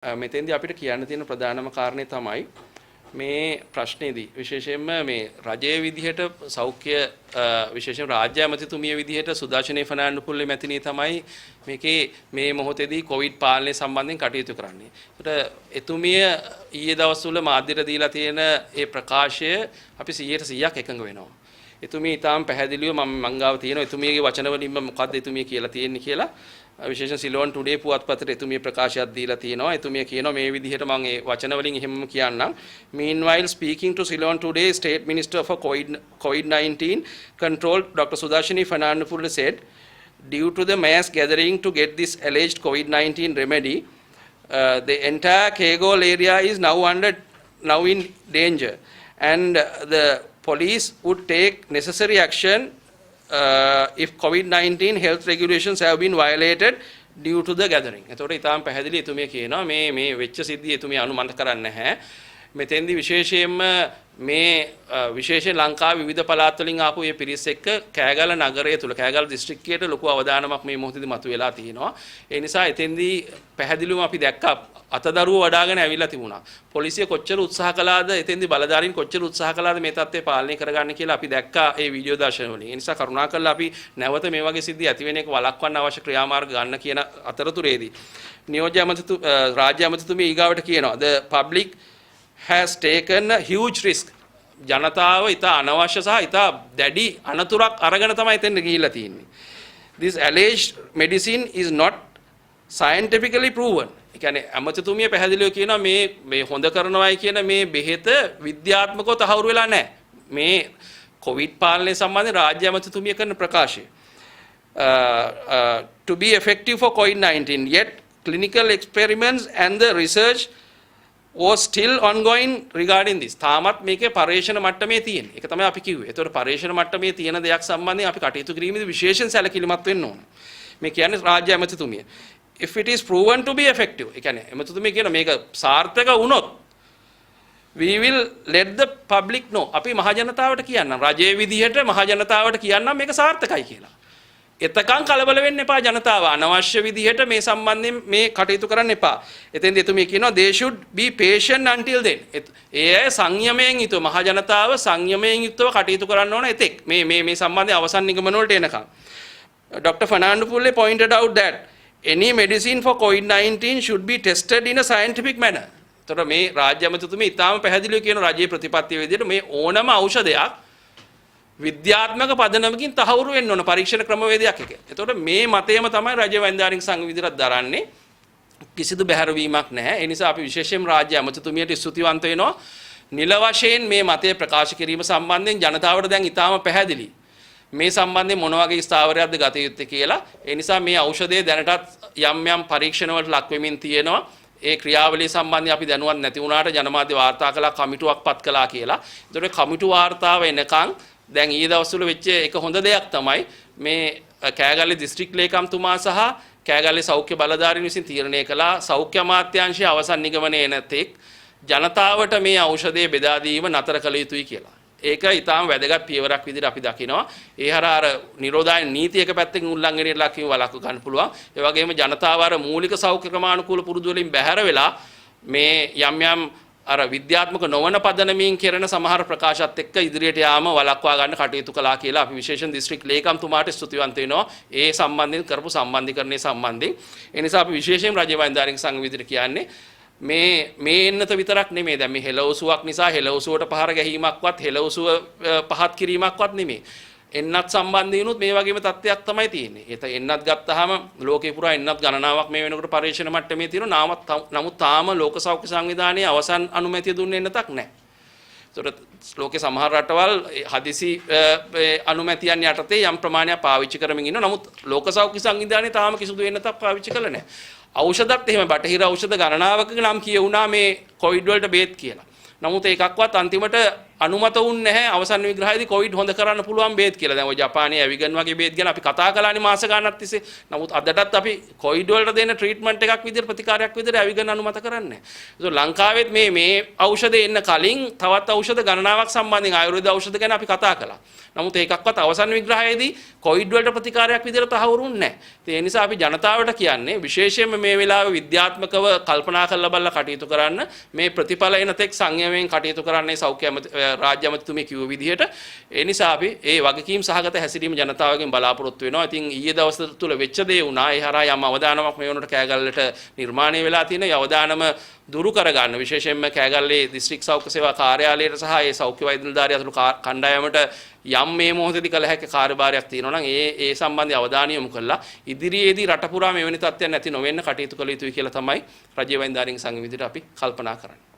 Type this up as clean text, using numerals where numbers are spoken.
මෙතෙන්දී අපිට කියන්න තියෙන ප්‍රධානම කාරණේ තමයි මේ ප්‍රශ්නේදී විශේෂයෙන්ම මේ රජයේ විදිහට සෞඛ්‍ය විශේෂයෙන් රාජ්‍ය ඇමතිතුමිය විදිහට සුදර්ශනී ෆර්නෑන්ඩෝ මැතිණිය තමයි මේකේ මේ මොහොතේදී කොවිඩ් පාලනය සම්බන්ධයෙන් කටයුතු කරන්නේ. ඒකට එතුමිය ඊයේ දවස්වල මාධ්‍යට දීලා තියෙන ඒ ප්‍රකාශය අපි 100% එකඟ වෙනවා. එතුමිය ඊටාම් පැහැදිලිව මම ගාව තියෙනවා එතුමියගේ වචන වලින්ම මොකද්ද එතුමිය කියලා තියෙන්නේ කියලා. විශේෂයෙන් සිලෝන් ටුඩේ පුවත්පතේ එතුමිය ප්‍රකාශයක් දීලා තියෙනවා. එතුමිය කියනවා මේ විදිහට මම ඒ වචන වලින් එහෙමම කියන්නම්. Meanwhile, speaking to Ceylon today, State Minister for COVID-19 control Dr. Sudashini Fernandopulle said, due to the mass gathering to get this alleged COVID-19 remedy, the entire Kegol area is now in danger, and the police would take necessary action if COVID-19 health regulations have been violated due to the gathering. එතකොට ඊටාම් පැහැදිලි එතුමිය කියනවා මේ වෙච්ච සිද්ධිය එතුමිය අනුමත කරන්නේ නැහැ. මෙතෙන්දී විශේෂයෙන්ම මේ විශේෂයෙන් ලංකාවේ විවිධ පළාත් වලින් ආපු මේ පිරිස් එක්ක කෑගල නගරය තුල කෑගල දිස්ත්‍රික්කයට ලොකු අවදානමක් මේ මොහොතේදී මතුවලා තියෙනවා. ඒ නිසා එතෙන්දී පැහැදිලිවම අපි දැක්කා අතදරුව වඩාගෙන ඇවිල්ලා තිබුණා. පොලිසිය කොච්චර උත්සාහ කළාද එතෙන්දී බලධාරීන් කොච්චර උත්සාහ කළාද මේ තත්ත්වය පාලනය කරගන්න කියලා අපි දැක්කා ඒ වීඩියෝ දර්ශන වලින්. ඒ නිසා කරුණාකරලා අපි නැවත මේ වගේ සිද්ධි ඇති වෙන එක වළක්වන්න අවශ්‍ය ක්‍රියාමාර්ග ගන්න කියන අතරතුරේදී නියෝජ්‍ය රාජ්‍ය ඇමතිතුමිය ඊගාවට කියනවා the public has taken a huge risk. ජනතාව ඉතා අනවශ්‍ය සහ ඉතා දැඩි අනතුරක් අරගෙන තමයි එතෙන්ට ගිහිල්ලා තියෙන්නේ. This alleged medicine is not scientifically proven. ඒ කියන්නේ ඇමතිතුමිය පැහැදිලිව කියනවා මේ හොඳ කරනවායි කියන මේ බෙහෙත විද්‍යාත්මකව තහවුරු වෙලා නැහැ. මේ කොවිඩ් පාලනය සම්බන්ධයෙන් රාජ්‍ය ඇමතිතුමිය කරන ප්‍රකාශය. To be effective for COVID-19, yet clinical experiments and the research was still ongoing regarding this. තාමත් මේකේ පරීක්ෂණ මට්ටමේ තියෙන. ඒක තමයි අපි කිව්වේ. ඒතකොට පරීක්ෂණ මට්ටමේ තියෙන දෙයක් සම්බන්ධයෙන් අපි කටයුතු කිරීමේදී විශේෂයෙන් සැලකිලිමත් වෙන්න ඕන. මේ කියන්නේ රාජ්‍ය ඇමතිතුමිය. If it is proven to be effective, ඒ කියන්නේ ඇමතිතුමිය කියන මේක සාර්ථක වුණොත් we will let the public know. අපි මහ ජනතාවට කියන්නම් රජයේ විදිහට මහ ජනතාවට කියන්නම් මේක සාර්ථකයි කියලා. එතකන් කලබල වෙන්න එපා ජනතාව. අනවශ්‍ය විදිහට මේ සම්බන්ධයෙන් මේ කටයුතු කරන්න එපා. එතෙන්දී එතුමිය කියනවා they should be patient until then. ඒ අය සංයමයෙන් යුතුව මහ ජනතාව සංයමයෙන් යුතුව කටයුතු කරන්න ඕන එතෙක්. මේ සම්බන්ධයෙන් අවසන් නිගමන වලට එනකම්. Dr. Fernandopulle pointed out that any medicine for COVID-19 should be tested in a scientific manner. එතකොට මේ රාජ්‍ය ඇමතිතුමිය ඉතාම පැහැදිලිව කියන රජයේ ප්‍රතිපත්තිය විදිහට මේ ඕනම ඖෂධයක් විද්‍යාත්මක පදනමකින් තහවුරු වෙන්න ඕන පරීක්ෂණ ක්‍රමවේදයක් එක. එතකොට මේ මතයම තමයි රජ්‍ය වෛද්‍යානික සංඝ විදිහට දරන්නේ. කිසිදු බැහැරවීමක් නැහැ. ඒ නිසා අපි විශේෂයෙන් රාජ්‍ය ඇමතිතුමියට ස්තුතිවන්ත වෙනවා. නිල වශයෙන් මේ මතය ප්‍රකාශ කිරීම සම්බන්ධයෙන් ජනතාවට දැන් ඉතාම පැහැදිලි. මේ සම්බන්ධයෙන් මොන වගේ ස්ථාවරයක්ද ගත යුත්තේ කියලා. ඒ නිසා මේ ඖෂධය දැනටත් යම් පරීක්ෂණ වලට ලක් වෙමින් තියෙනවා. ඒ ක්‍රියාවලිය සම්බන්ධයෙන් අපි දැනුවත් නැති වුණාට ජනමාධ්‍ය වාර්තා කළා කමිටුවක් පත් කළා කියලා. ඒතකොට කමිටු වාර්තාව එනකන් දැන් ඊයේ දවස්වල වෙච්ච එක හොඳ දෙයක් තමයි මේ කෑගල්ලේ දිස්ත්‍රික් ලේකම්තුමා සහ කෑගල්ලේ සෞඛ්‍ය බලධාරීන් විසින් තීරණය කළා සෞඛ්‍ය අමාත්‍යාංශයේ අවසන් නිගමනයේ නැතෙක් ජනතාවට මේ ඖෂධය බෙදා දීම නතර කළ යුතුයි කියලා. ඒක ඊටාම වැදගත් පියවරක් විදිහට අපි දකිනවා. ඒ හරහා අර නිරෝධායන නීතියක පැත්තකින් උල්ලංඝනයට ලක් වීම වළක්ව ගන්න පුළුවන්. ඒ වගේම ජනතාව අර මූලික සෞඛ්‍ය ක්‍රමානුකූල පුරුදු වලින් බැහැර වෙලා මේ යම් අර විද්‍යාත්මක නොවන පදනමින් කෙරෙන සමහර ප්‍රකාශات එක්ක ඉදිරියට යාම වළක්වා ගන්න කටයුතු කළා කියලා අපි විශේෂයෙන් දිස්ත්‍රික් ලේකම්තුමාට ස්තුතිවන්ත වෙනවා. ඒ සම්බන්ධයෙන් කරපු සම්බන්ධීකරණය සම්බන්ධයෙන්. ඒ නිසා අපි විශේෂයෙන් රජ්‍ය වෛද්‍යානික සංඝ විදිහට කියන්නේ මේ එන්නත විතරක් නෙමෙයි. දැන් මේ හෙළවසුවක් නිසා හෙළවසුවට පහර ගැනීමක්වත් හෙළවසුව පහත් කිරීමක්වත් නෙමෙයි. එන්නත් සම්බන්ධීනුත් මේ වගේම තත්ත්වයක් තමයි තියෙන්නේ. එන්නත් ගත්තාම ලෝකේ පුරා එන්නත් ගණනාවක් මේ වෙනකොට පරීක්ෂණ මට්ටමේ තියෙනවා. නමුත් තාම ලෝක සෞඛ්‍ය සංවිධානයේ අවසන් අනුමැතිය දුන්නේ එන්නතක් නැහැ. ඒතකොට ලෝකේ සමහර රටවල් හදිසි අනුමැතියන් යටතේ යම් ප්‍රමාණයක් පාවිච්චි කරමින් ඉන්නවා. නමුත් ලෝක සෞඛ්‍ය සංවිධානයේ තාම කිසිදු එන්නතක් පාවිච්චි කළා නැහැ. ඖෂධත් එහෙම බටහිර ඖෂධ ගණනාවක නම් කියුණා මේ කොවිඩ් වලට බේත් කියලා. නමුත් ඒකක්වත් අන්තිමට අනුමත වුන්නේ නැහැ අවසන් විග්‍රහයේදී කොවිඩ් හොඳ කරන්න පුළුවන් බේත් කියලා. දැන් ඔය ජපානයේ ඇවිගන් වගේ බේත් ගැන අපි කතා කළානේ මාස ගාණක් තිස්සේ. නමුත් අදටත් අපි කොවිඩ් වලට දෙන ට්‍රීට්මන්ට් එකක් විදිහට ප්‍රතිකාරයක් විදිහට ඇවිගන් අනුමත කරන්නේ නැහැ. ඒක ලංකාවෙත් මේ ඖෂධය එන්න කලින් තවත් ඖෂධ ගණනාවක් සම්බන්ධයෙන් ආයුර්වේද ඖෂධ ගැන අපි කතා කළා. නමුත් ඒකක්වත් අවසන් විග්‍රහයේදී කොවිඩ් වලට ප්‍රතිකාරයක් විදිහට තහවුරුුන්නේ නැහැ. ඒ නිසා අපි ජනතාවට කියන්නේ විශේෂයෙන්ම මේ වෙලාවේ විද්‍යාත්මකව කල්පනා කරලා බලලා කටයුතු කරන්න. මේ ප්‍රතිඵල එන තෙක් සංයමයෙන් කටයුතු කරන්නේ සෞඛ්‍ය රාජ්‍ය අමාත්‍යතුමිය කිව්ව විදිහට. ඒ නිසා අපි ඒ වගකීම් සහගත හැසිරීම ජනතාවගෙන් බලාපොරොත්තු වෙනවා. ඉතින් ඊයේ දවස් තුල වෙච්ච දේ වුණා. ඒ හරහා යම් අවදානමක් මේ වුණට කෑගල්ලට නිර්මාණය වෙලා තියෙන. ඒ අවදානම දුරු කරගන්න විශේෂයෙන්ම කෑගල්ලේ දිස්ත්‍රික් සෞඛ්‍ය සේවා කාර්යාලයට සහ ඒ සෞඛ්‍ය වෛද්‍ය නිලධාරිය අතුළු කණ්ඩායමට යම් මේ මොහොතේදී කළ හැකි කාර්යභාරයක් තියෙනවා නම් ඒ සම්බන්ධ අවධානය යොමු කළා ඉදිරියේදී රට පුරා මෙවැනි තත්ත්වයන් නැති නොවෙන්න කටයුතු කළ යුතුයි කියලා තමයි රජ්‍ය වෛද්‍ය නිලධාරීන් සංඝ විදිහට අපි කල්පනා කරන්නේ.